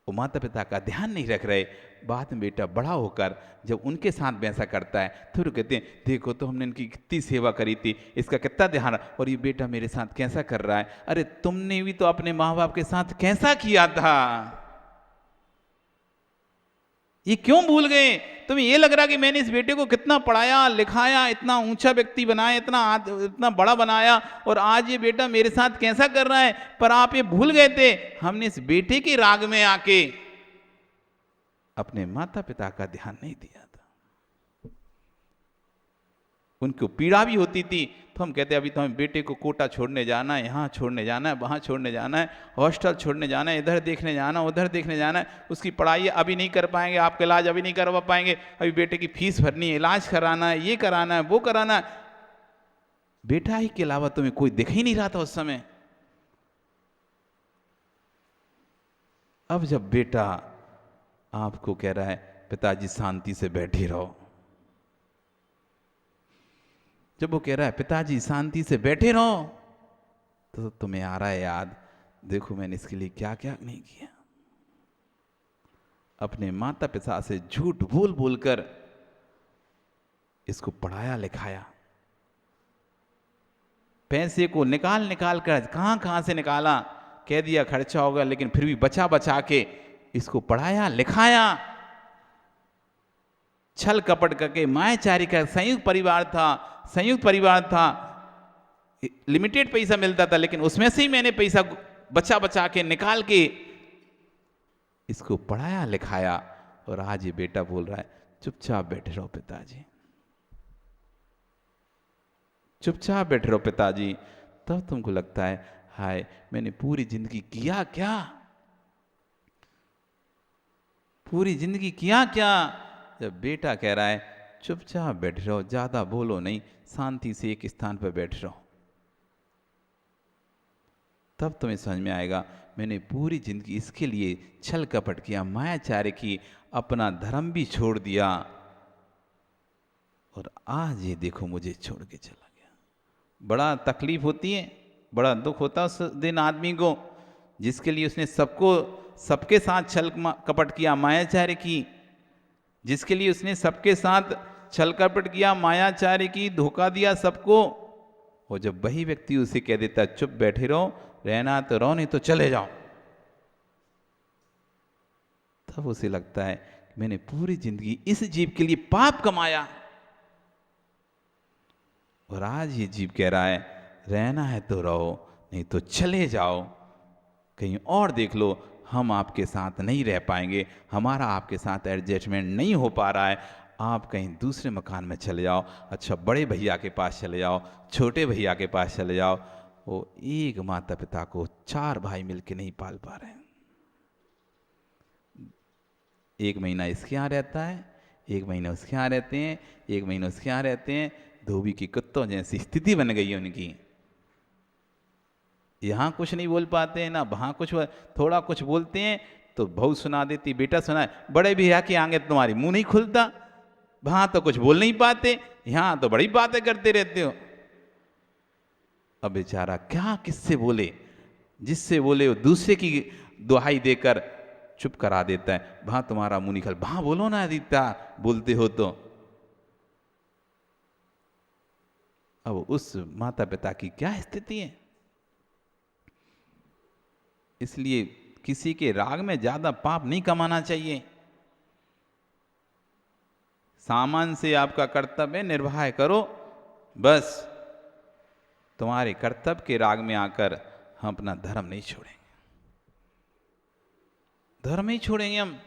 वो माता पिता का ध्यान नहीं रख रहे। बाद में बेटा बड़ा होकर जब उनके साथ वैसा करता है तो कहते हैं देखो तो हमने इनकी कितनी सेवा करी थी, इसका कितना ध्यान, और ये बेटा मेरे साथ कैसा कर रहा है। अरे तुमने भी तो अपने माँ बाप के साथ कैसा किया था, ये क्यों भूल गए। तुम्हें ये लग रहा कि मैंने इस बेटे को कितना पढ़ाया लिखाया, इतना ऊंचा व्यक्ति बनाया, इतना बड़ा बनाया, और आज ये बेटा मेरे साथ कैसा कर रहा है। पर आप ये भूल गए थे, हमने इस बेटे के राग में आके अपने माता पिता का ध्यान नहीं दिया था। उनको पीड़ा भी होती थी तो हम कहते अभी तो हमें बेटे को कोटा छोड़ने जाना है, यहाँ छोड़ने जाना है, वहाँ छोड़ने जाना है, हॉस्टल छोड़ने जाना है, इधर देखने जाना, उधर देखने जाना है, उसकी पढ़ाई अभी नहीं कर पाएंगे, आपका इलाज अभी नहीं करवा पाएंगे, अभी बेटे की फीस भरनी है, इलाज कराना है, ये कराना है, वो कराना है। बेटा ही के अलावा तुम्हें कोई दिख ही नहीं रहा था उस समय। अब जब बेटा आपको कह रहा है पिताजी शांति से बैठे रहो, जब वो कह रहा है पिताजी शांति से बैठे रहो, तो तुम्हें आ रहा है याद, देखो मैंने इसके लिए क्या क्या नहीं किया। अपने माता पिता से झूठ बोल बोलकर इसको पढ़ाया लिखाया, पैसे को निकाल निकाल कर कहां कहां से निकाला, कह दिया खर्चा होगा, लेकिन फिर भी बचा बचा के इसको पढ़ाया लिखाया। छल कपट करके मायाचारी का संयुक्त परिवार था, लिमिटेड पैसा मिलता था, लेकिन उसमें से ही मैंने पैसा बचा बचा के निकाल के इसको पढ़ाया लिखाया। और आज ये बेटा बोल रहा है चुपचाप बैठे रहो पिताजी, चुपचाप बैठे रहो पिताजी। तब तुमको लगता है हाय मैंने पूरी जिंदगी किया क्या, पूरी जिंदगी किया क्या। जब बेटा कह रहा है चुपचाप बैठ रहो, ज्यादा बोलो नहीं, शांति से एक स्थान पर बैठ रहो, तब तुम्हें समझ में आएगा मैंने पूरी जिंदगी इसके लिए छल कपट किया, मायाचार्य की, अपना धर्म भी छोड़ दिया, और आज ये देखो मुझे छोड़ के चला गया। बड़ा तकलीफ होती है, बड़ा दुख होता है उस दिन आदमी को, जिसके लिए उसने सबके साथ छल कपट किया, मायाचार्य की, जिसके लिए उसने सबके साथ छल कपट किया, मायाचार्य की, धोखा दिया सबको। और जब वही व्यक्ति उसे कह देता चुप बैठे रहो, रहना तो रहो नहीं तो चले जाओ, तब उसे लगता है कि मैंने पूरी जिंदगी इस जीव के लिए पाप कमाया, और आज ये जीव कह रहा है रहना है तो रहो नहीं तो चले जाओ, कहीं और देख लो, हम आपके साथ नहीं रह पाएंगे, हमारा आपके साथ एडजस्टमेंट नहीं हो पा रहा है, आप कहीं दूसरे मकान में चले जाओ, अच्छा बड़े भैया के पास चले जाओ, छोटे भैया के पास चले जाओ। वो एक माता पिता को 4 भाई मिलके नहीं पाल पा रहे हैं। 1 महीना इसके यहाँ रहता है, 1 महीना उसके यहाँ रहते हैं, 1 महीना उसके यहाँ रहते हैं, धोबी की कुत्तों जैसी स्थिति बन गई है उनकी। यहाँ कुछ नहीं बोल पाते हैं ना वहाँ कुछ, थोड़ा कुछ बोलते हैं तो बहू सुना देती, बेटा सुना, बड़े भैया के आगे तुम्हारी मुंह नहीं खुलता, वहाँ तो कुछ बोल नहीं पाते, यहाँ तो बड़ी बातें करते रहते हो। अब बेचारा क्या किससे बोले, जिससे बोले वो दूसरे की दुहाई देकर चुप करा देता है, वहाँ तुम्हारा मुंह निकल, वहाँ बोलो ना दीता, बोलते हो तो। अब उस माता पिता की क्या स्थिति है। इसलिए किसी के राग में ज्यादा पाप नहीं कमाना चाहिए। सामान से आपका कर्तव्य निर्वाह करो, बस। तुम्हारे कर्तव्य के राग में आकर हम अपना धर्म नहीं छोड़ेंगे, धर्म नहीं छोड़ेंगे हम।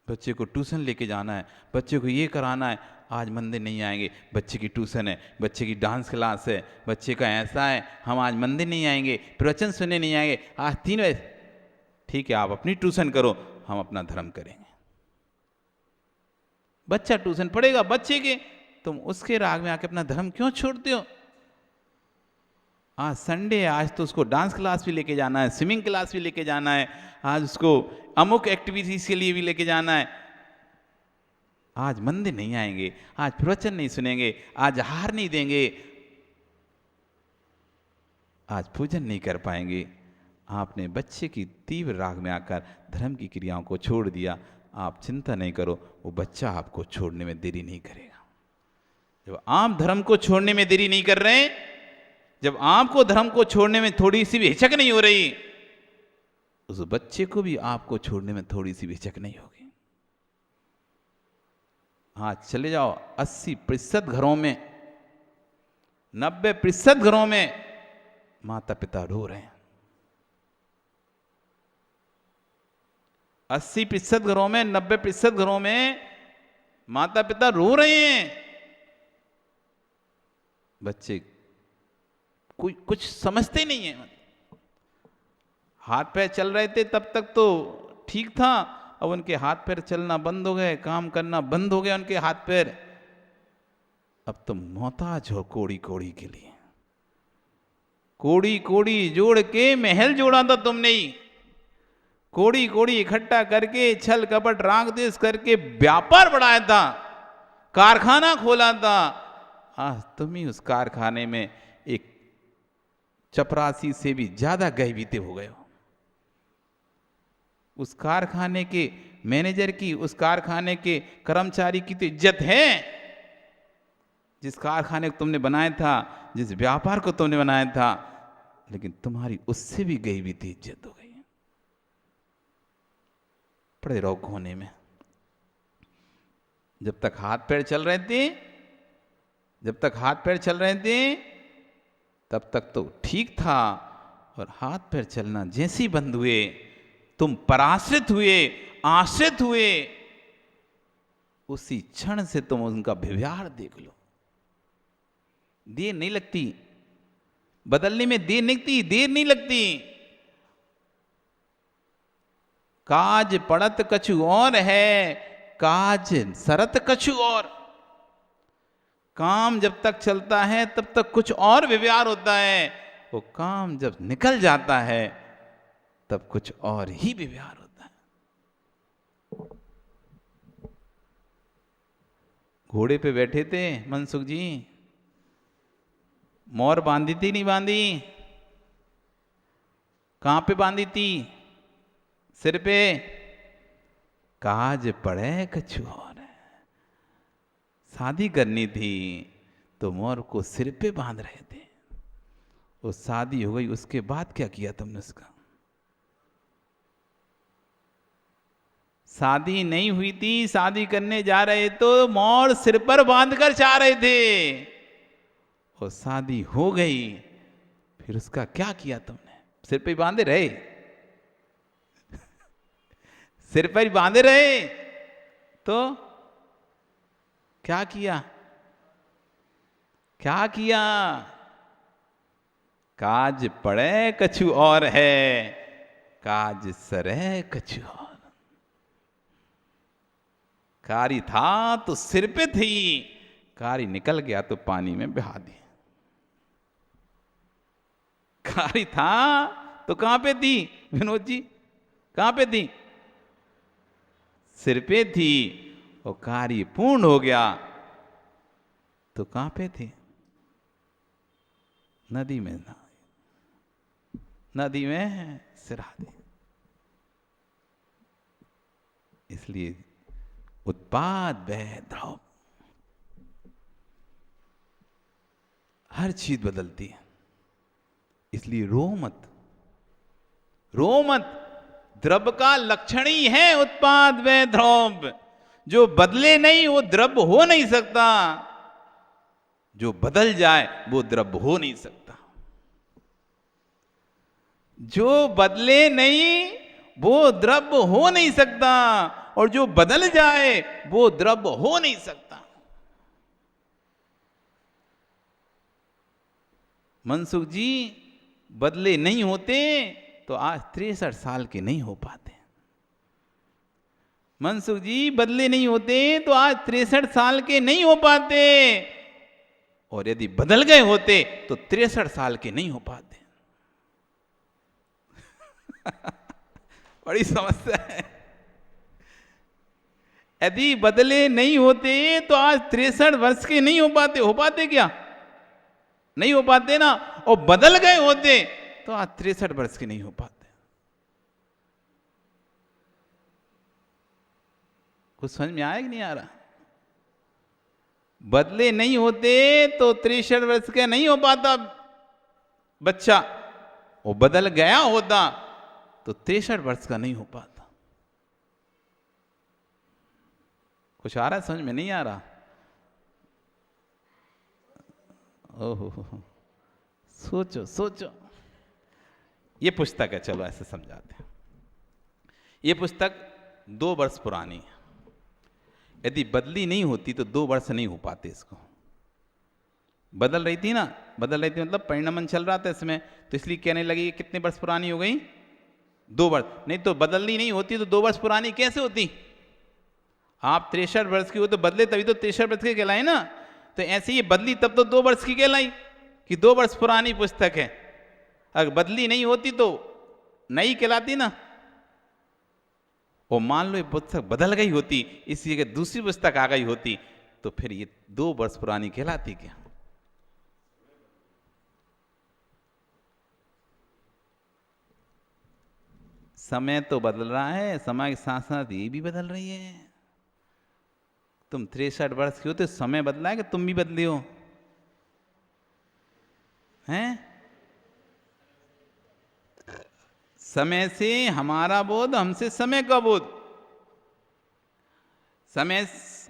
बच्चे को ट्यूशन लेके जाना है, बच्चे को ये कराना है, आज मंदिर नहीं आएंगे, बच्चे की ट्यूशन है, बच्चे की डांस क्लास है, बच्चे का ऐसा है, हम आज मंदिर नहीं आएंगे, प्रवचन सुनने नहीं आएंगे, आज 3 बजे। ठीक है, आप अपनी ट्यूशन करो, हम अपना धर्म करेंगे। बच्चा ट्यूशन पढ़ेगा बच्चे के, तुम उसके राग में आके अपना धर्म क्यों छोड़ते हो? आज संडे है, आज तो उसको डांस क्लास भी लेके जाना है, स्विमिंग क्लास भी लेके जाना है, आज उसको अमुक एक्टिविटीज के लिए भी लेके जाना है। आज मंदिर नहीं आएंगे, आज प्रवचन नहीं सुनेंगे, आज आहार नहीं देंगे, आज पूजन नहीं कर पाएंगे। आपने बच्चे की तीव्र राग में आकर धर्म की क्रियाओं को छोड़ दिया। आप चिंता नहीं करो, वो बच्चा आपको छोड़ने में देरी नहीं करेगा। जब आप धर्म को छोड़ने में देरी नहीं कर रहे, जब आपको धर्म को छोड़ने में थोड़ी सी भी हिचक नहीं हो रही, उस बच्चे को भी आपको छोड़ने में थोड़ी सी भी हिचक नहीं होगी। हाँ, चले जाओ 80% घरों में, 90% घरों में माता पिता रो रहे हैं। 80% घरों में, 90% घरों में माता पिता रो रहे हैं। बच्चे कोई कुछ समझते नहीं है। हाथ पैर चल रहे थे तब तक तो ठीक था, अब उनके हाथ पैर चलना बंद हो गए, काम करना बंद हो गया उनके हाथ पैर। अब तो मोहताज हो कोड़ी कोड़ी के लिए। कोड़ी कोड़ी जोड़ के महल जोड़ा था तुमने ही। कोड़ी कोड़ी इकट्ठा करके छल कपट राग देश करके व्यापार बढ़ाया था, कारखाना खोला था। आज तुम ही उस कारखाने में एक चपरासी से भी ज्यादा गए बीते हो गए हो। उस कारखाने के मैनेजर की, उस कारखाने के कर्मचारी की तो इज्जत है। जिस कारखाने को तुमने बनाया था, जिस व्यापार को तुमने बनाया था, लेकिन तुम्हारी उससे भी गई बीती इज्जत हो गई। पड़े रहो कोने में। जब तक हाथ पैर चल रहे थे, जब तक हाथ पैर चल रहे थे तब तक तो ठीक था, और हाथ पैर चलना जैसे ही बंद हुए, तुम पराश्रित हुए, आश्रित हुए, उसी क्षण से तुम उनका व्यवहार देख लो। देर नहीं लगती बदलने में, देर नहीं लगती। काज पड़त कछु और है, काज सरत कछु और। काम जब तक चलता है तब तक कुछ और व्यवहार होता है, वो काम जब निकल जाता है तब कुछ और ही व्यवहार होता है। घोड़े पे बैठे थे मनसुख जी, मोर बांधी थी नहीं बांधी? कहां पे बांधी थी? सिर पे। काज पड़े कछु और। शादी करनी थी तो मोर को सिर पे बांध रहे थे, वो शादी हो गई, उसके बाद क्या किया तुमने उसका? शादी नहीं हुई थी, शादी करने जा रहे तो मोर सिर पर बांधकर जा रहे थे, और शादी हो गई, फिर उसका क्या किया तुमने? सिर पे बांधे रहे सिर पर ही बांधे रहे तो क्या किया? क्या किया? काज पड़े कछु और है, काज सरे कछु और। कारी था तो सिर पे थी, कारी निकल गया तो पानी में बहा दी। कारी था तो कहां पे थी विनोद जी? कहां पे थी? सिर पे थी, और कार्य पूर्ण हो गया तो कहां पे थे? नदी में ना, नदी में सिरा दी। इसलिए उत्पाद वह द्रव, हर चीज बदलती है। इसलिए रो मत, रो मत। द्रव्य का लक्षण ही है उत्पाद व द्रव्य। जो बदले नहीं वो द्रव्य हो नहीं सकता, जो बदल जाए वो द्रव्य हो नहीं सकता। जो बदले नहीं वो द्रव्य हो नहीं सकता, और जो बदल जाए वो द्रव्य हो नहीं सकता। मनसुख जी बदले नहीं होते तो आज 63 साल के नहीं हो पाते। मनसुख जी बदले नहीं होते तो आज 63 साल के नहीं हो पाते, और यदि बदल गए होते तो 63 साल के नहीं हो पाते। बड़ी समस्या है। यदि बदले नहीं होते तो आज 63 वर्ष के नहीं हो पाते। हो पाते क्या? नहीं हो पाते ना। और बदल गए होते तो आज 63 वर्ष के नहीं हो पाते। कुछ समझ में आया कि नहीं आ रहा? बदले नहीं होते तो 63 वर्ष का नहीं हो पाता बच्चा, वो बदल गया होता तो 63 वर्ष का नहीं हो पाता। कुछ आ रहा है? समझ में नहीं आ रहा? ओहो, सोचो सोचो। ये पुस्तक है, चलो ऐसे समझाते हैं। ये पुस्तक 2 वर्ष पुरानी है। यदि बदली नहीं होती तो 2 वर्ष नहीं हो पाते। इसको बदल रही थी ना, बदल रही थी मतलब परिणमन चल रहा था इसमें, तो इसलिए कहने लगी ये कितने वर्ष पुरानी हो गई? 2 वर्ष। नहीं तो बदलनी नहीं होती तो 2 वर्ष पुरानी कैसे होती? आप 63 वर्ष की हो तो बदले तभी तो 63 वर्ष के कहलाए ना। तो ऐसे ही बदली तब तो 2 वर्ष की कहलाई कि 2 वर्ष पुरानी पुस्तक है। अगर बदली नहीं होती तो नई कहलाती ना। और मान लो ये पुस्तक बदल गई होती, इसलिए कि दूसरी पुस्तक आ गई होती, तो फिर ये 2 वर्ष पुरानी कहलाती क्या? समय तो बदल रहा है, समय के साथ साथ ये भी बदल रही है। तुम 63 वर्ष की हो तो समय बदला है कि तुम भी बदले हो? हैं? समय से हमारा बोध, हमसे समय का बोध। समय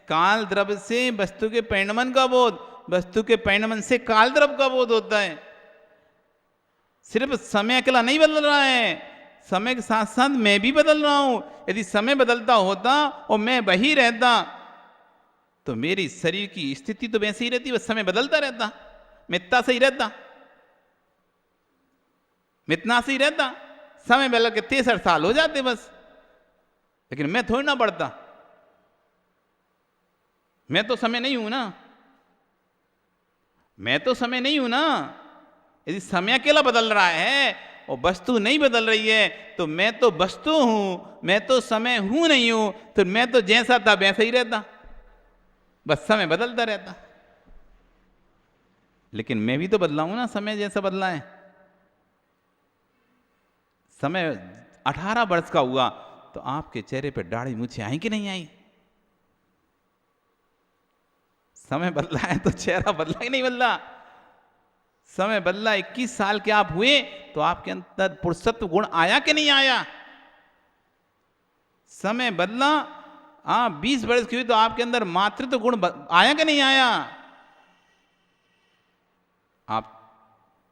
काल द्रव्य से वस्तु के परिणमन का बोध, वस्तु के परिणमन से काल द्रव्य का बोध होता है। सिर्फ समय अकेला नहीं बदल रहा है, समय के साथ साथ मैं भी बदल रहा हूं। यदि समय बदलता होता और मैं वही रहता तो मेरी शरीर की स्थिति तो वैसे ही रहती, बस समय बदलता रहता, मैं इतना सही रहता, मैं इतना सही रहता। समय बदल के 63 साल हो जाते बस। लेकिन मैं थोड़ी ना बढ़ता, मैं तो समय नहीं हूं ना, मैं तो समय नहीं हूं ना। यदि समय अकेला बदल रहा है और वस्तु नहीं बदल रही है तो मैं तो वस्तु हूं, मैं तो समय हूं नहीं हूं। तो मैं तो जैसा था वैसा ही रहता, बस समय बदलता रहता। लेकिन मैं भी तो बदला हूं ना, समय जैसा बदला है। समय 18 वर्ष का हुआ तो आपके चेहरे पर दाढ़ी मूछें आई कि नहीं आई? समय बदला है तो चेहरा बदला कि नहीं बदला? समय बदला। 21 साल के आप हुए तो आपके अंदर पुरुषत्व गुण आया कि नहीं आया? समय बदला। 20 वर्ष की हुई तो आपके अंदर मातृत्व गुण आया कि नहीं आया? आप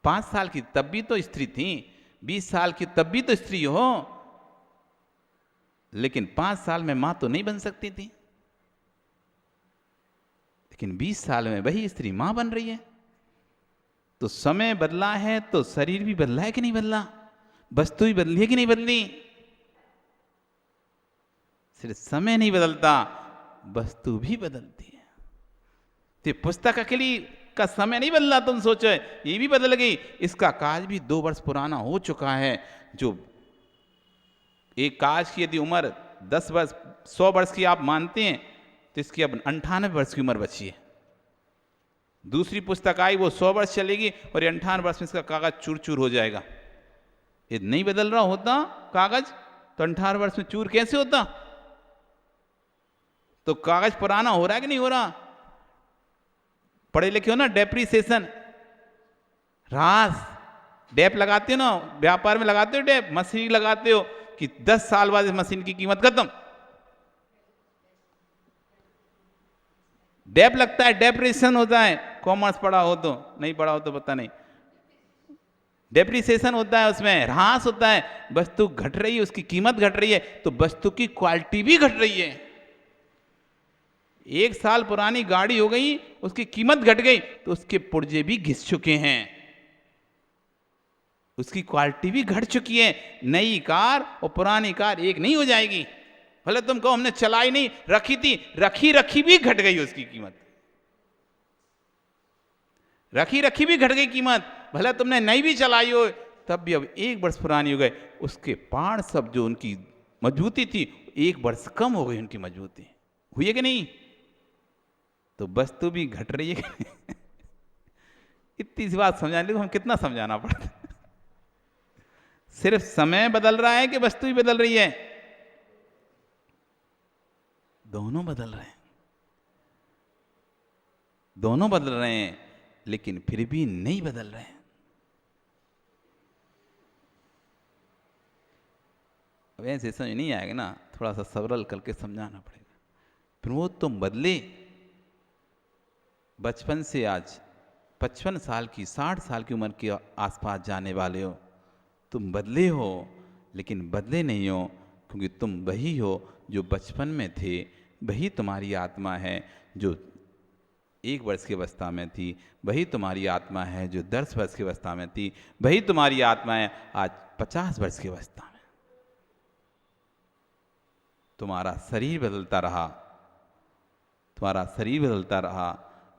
5 साल की तब भी तो स्त्री थी, 20 साल की तब भी तो स्त्री हो, लेकिन 5 साल में मां तो नहीं बन सकती थी। लेकिन 20 साल में वही स्त्री मां बन रही है। तो समय बदला है तो शरीर भी बदला है कि नहीं बदला? वस्तु भी बदली है कि नहीं बदली? सिर्फ समय नहीं बदलता, वस्तु भी बदलती है। तो पुस्तक अकेली का समय नहीं बदला, तुम सोचो ये भी बदल गई। इसका काज भी 2 वर्ष पुराना हो चुका है। जो एक काज की यदि उम्र 10 वर्ष 100 वर्ष की आप मानते हैं तो इसकी अब 98 वर्ष की उम्र बची है। दूसरी पुस्तक आई वो 100 वर्ष चलेगी और 98 वर्ष में इसका कागज चूर चूर हो जाएगा। ये नहीं बदल रहा होता कागज तो 98 वर्ष में चूर कैसे होता? तो कागज पुराना हो रहा है कि नहीं हो रहा? पढ़े लिखे हो ना, डेप्रीसिएशन, ह्रास, डेप लगाते हो ना, व्यापार में लगाते हो डेप, मशीन लगाते हो कि 10 साल बाद इस मशीन की कीमत खत्म। डेप लगता है, डेप्रिसिएशन होता है, कॉमर्स पढ़ा हो तो, नहीं पढ़ा हो तो पता नहीं, डेप्रिसिएशन होता है, उसमें ह्रास होता है, वस्तु घट रही है, उसकी कीमत घट रही है, तो वस्तु की क्वालिटी भी घट रही है। 1 साल पुरानी गाड़ी हो गई, उसकी कीमत घट गई, तो उसके पुर्जे भी घिस चुके हैं, उसकी क्वालिटी भी घट चुकी है। नई कार और पुरानी कार एक नहीं हो जाएगी। भले तुम कहो हमने चलाई नहीं, रखी थी, रखी रखी भी घट गई उसकी कीमत, रखी रखी भी घट गई कीमत। भले तुमने नई भी चलाई हो, तब भी अब 1 वर्ष पुरानी हो गए, उसके पार्ट सब जो उनकी मजबूती थी 1 वर्ष कम हो गई, उनकी मजबूती हुई है कि नहीं? तो वस्तु भी घट रही है कि नहीं? इतनी सी बात समझाने को हम कितना समझाना पड़ता है। सिर्फ समय बदल रहा है कि वस्तु भी बदल रही है? दोनों बदल रहे हैं, दोनों बदल रहे हैं, लेकिन फिर भी नहीं बदल रहे हैं। अब ऐसे समझ नहीं आएगा ना, थोड़ा सा सरल करके समझाना पड़ेगा। फिर वो तुम बदले, बचपन से आज 55 साल की 60 साल की उम्र के आसपास जाने वाले हो, तुम बदले हो, लेकिन बदले नहीं हो, क्योंकि तुम वही हो जो बचपन में थे। वही तुम्हारी आत्मा है जो 1 वर्ष की अवस्था में थी, वही तुम्हारी आत्मा है जो 10 वर्ष की अवस्था में थी, वही तुम्हारी आत्मा है आज 50 वर्ष की अवस्था में। तुम्हारा शरीर बदलता रहा, तुम्हारा शरीर बदलता रहा,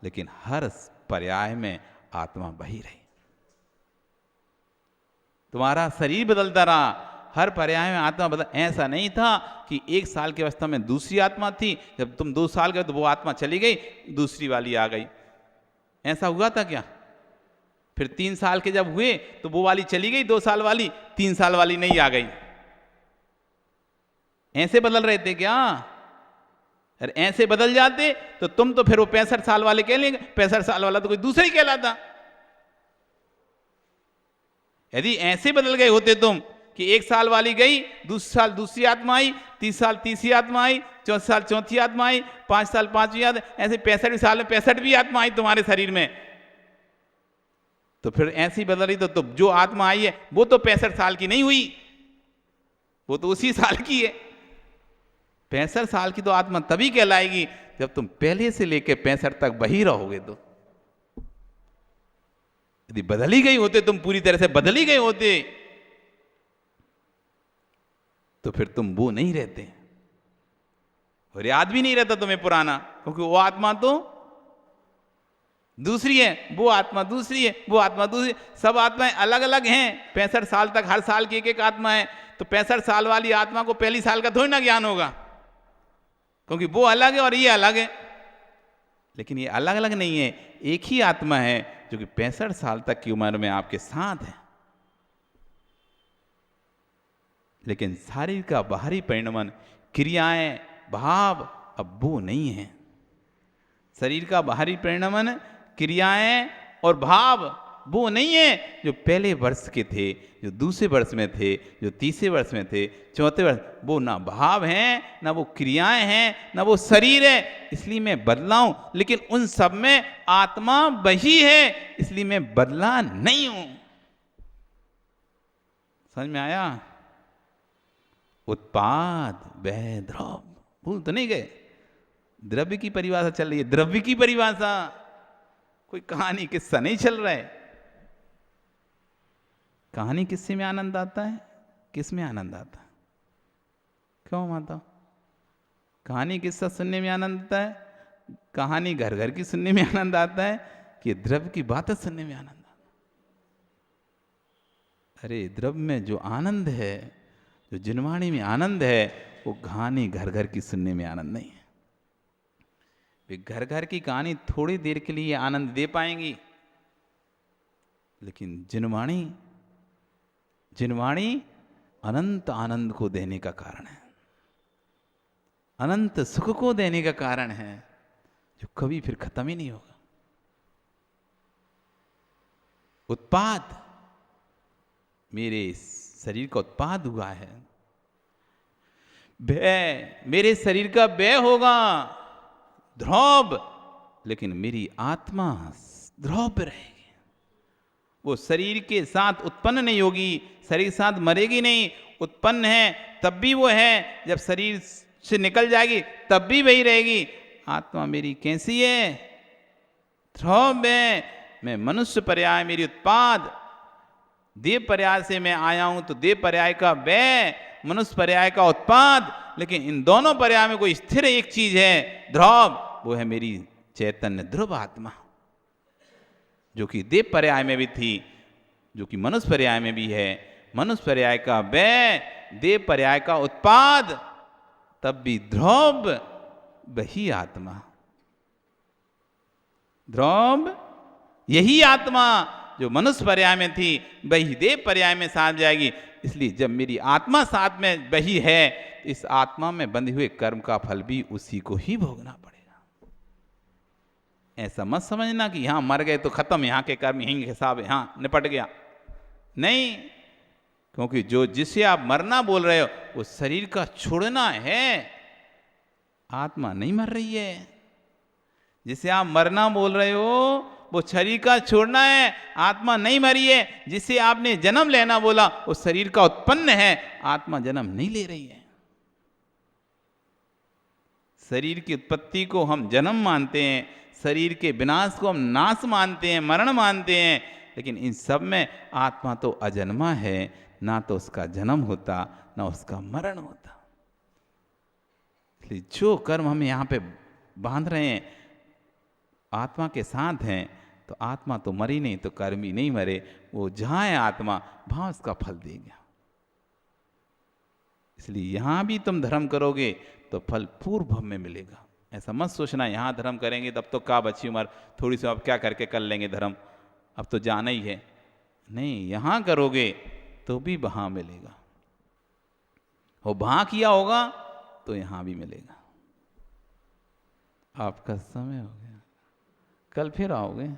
लेकिन हर पर्याय में आत्मा वही रही। तुम्हारा शरीर बदलता रहा, हर पर्याय में आत्मा बदल। ऐसा नहीं था कि 1 साल की अवस्था में दूसरी आत्मा थी, जब तुम 2 साल गए तो वो आत्मा चली गई, दूसरी वाली आ गई। ऐसा हुआ था क्या? फिर 3 साल के जब हुए तो वो वाली चली गई, 2 साल वाली, 3 साल वाली नहीं आ गई। ऐसे बदल रहे थे क्या? अरे ऐसे बदल जाते तो तुम तो फिर वो 65 साल वाले कह लेंगे, 65 साल वाला तो कोई दूसरा ही कहलाता। यदि ऐसे बदल गए होते तुम कि 1 साल वाली गई, दूसरे साल दूसरी आत्मा आई, 30 साल तीसरी आत्मा आई, 4 साल चौथी आत्मा आई, 5 साल पांचवी आत्मा, ऐसे 65 साल में 65वीं आत्मा आई तुम्हारे शरीर में, तो फिर ऐसी बदल रही तो जो आत्मा आई है वो तो 65 साल की नहीं हुई, वो तो उसी साल की है। 65 साल की तो आत्मा तभी कहलाएगी जब तुम पहले से लेकर 65 तक वही रहोगे। तो यदि बदल ही गई होते, तुम पूरी तरह से बदल ही गए होते, तो फिर तुम वो नहीं रहते, और याद भी नहीं रहता तुम्हें पुराना, क्योंकि वो आत्मा तो दूसरी है, वो आत्मा दूसरी है, वो आत्मा दूसरी। सब आत्माएं अलग अलग हैं। 65 साल तक हर साल की एक एक आत्मा है, तो 65 साल वाली आत्मा को पहली साल का थोड़ी ना ज्ञान होगा, क्योंकि वो अलग है और ये अलग है। लेकिन ये अलग अलग नहीं है, एक ही आत्मा है जो कि 65 साल तक की उम्र में आपके साथ है। लेकिन शरीर का बाहरी परिणमन, क्रियाएं, भाव अब वो नहीं है। शरीर का बाहरी परिणमन, क्रियाएं और भाव वो नहीं है जो पहले वर्ष के थे, जो दूसरे वर्ष में थे, जो तीसरे वर्ष में थे, चौथे वर्ष। वो ना भाव हैं, ना वो क्रियाएं हैं, ना वो शरीर है, इसलिए मैं बदला हूं। लेकिन उन सब में आत्मा वही है, इसलिए मैं बदला नहीं हूं। समझ में आया? उत्पाद वह द्रव्य, भूल तो नहीं गए? द्रव्य की परिभाषा चल रही है, द्रव्य की परिभाषा, कोई कहानी किस्सा नहीं चल रहा है। कहानी किस्से में आनंद आता है, किस में आनंद आता है? क्यों माता? कहानी किस्सा सुनने में आनंद आता है, कहानी घर घर की सुनने में आनंद आता है, कि द्रव्य की बातें सुनने में आनंद आता है? अरे द्रव्य में जो आनंद है, जो जिनवाणी में आनंद है, वो कहानी घर घर की सुनने में आनंद नहीं है। घर घर की कहानी थोड़ी देर के लिए आनंद दे पाएंगी, लेकिन जिनवाणी, जिनवाणी अनंत आनंद को देने का कारण है, अनंत सुख को देने का कारण है, जो कभी फिर खत्म ही नहीं होगा। उत्पाद, मेरे शरीर का उत्पाद हुआ है, व्यय, मेरे शरीर का व्यय होगा, ध्रुव, लेकिन मेरी आत्मा ध्रुव रहेगी। वो शरीर के साथ उत्पन्न नहीं होगी, शरीर के साथ मरेगी नहीं, उत्पन्न है तब भी वो है, जब शरीर से निकल जाएगी तब भी वही रहेगी। आत्मा मेरी कैसी है? ध्रुव है। मैं मनुष्य पर्याय मेरी उत्पाद, देव पर्याय से मैं आया हूं तो देव पर्याय का व्यय, मनुष्य पर्याय का उत्पाद, लेकिन इन दोनों पर्याय में कोई स्थिर एक चीज है ध्रुव, वो है मेरी चैतन्य ध्रुव आत्मा, जो कि देव पर्याय में भी थी, जो कि मनुष्य पर्याय में भी है। मनुष्य पर्याय का व्यय, देव पर्याय का उत्पाद, तब भी ध्रुव वही आत्मा, ध्रुव यही आत्मा जो मनुष्य पर्याय में थी वही देव पर्याय में साथ जाएगी। इसलिए जब मेरी आत्मा साथ में वही है, इस आत्मा में बंधे हुए कर्म का फल भी उसी को ही भोगना पड़ेगा। ऐसा मत समझना कि यहां मर गए तो खत्म, यहां के कर्म यहीं के हिसाब यहां निपट गया, नहीं। क्योंकि जो जिसे आप मरना बोल रहे हो वो शरीर का छोड़ना है, आत्मा नहीं मर रही है। जिसे आप मरना बोल रहे हो वो शरीर का छोड़ना है, आत्मा नहीं मरी है। जिसे आपने जन्म लेना बोला वो शरीर का उत्पन्न है, आत्मा जन्म नहीं ले रही है। शरीर की उत्पत्ति को हम जन्म मानते हैं, शरीर के विनाश को हम नाश मानते हैं, मरण मानते हैं, लेकिन इन सब में आत्मा तो अजन्मा है, ना तो उसका जन्म होता ना उसका मरण होता। इसलिए जो कर्म हम यहाँ पे बांध रहे हैं आत्मा के साथ हैं, तो आत्मा तो मरी नहीं तो कर्म ही नहीं मरे, वो जहाँ है आत्मा वहाँ उसका फल देगा। इसलिए यहाँ भी तुम धर्म करोगे तो फल पूर्व में मिलेगा। ऐसा मत सोचना यहाँ धर्म करेंगे तब तो का बची उम्र, थोड़ी सी अब क्या करके कर लेंगे धर्म, अब तो जाना ही है। नहीं, यहाँ करोगे तो भी वहाँ मिलेगा, और वहाँ किया होगा तो यहाँ भी मिलेगा। आपका समय हो गया, कल फिर आओगे,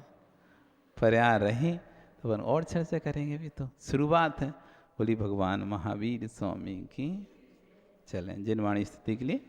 पर्याय रहे तो अपन और चर्चा करेंगे। भी तो शुरुआत है। बोली भगवान महावीर स्वामी की। चलें, जिनवाणी स्थिति के लिए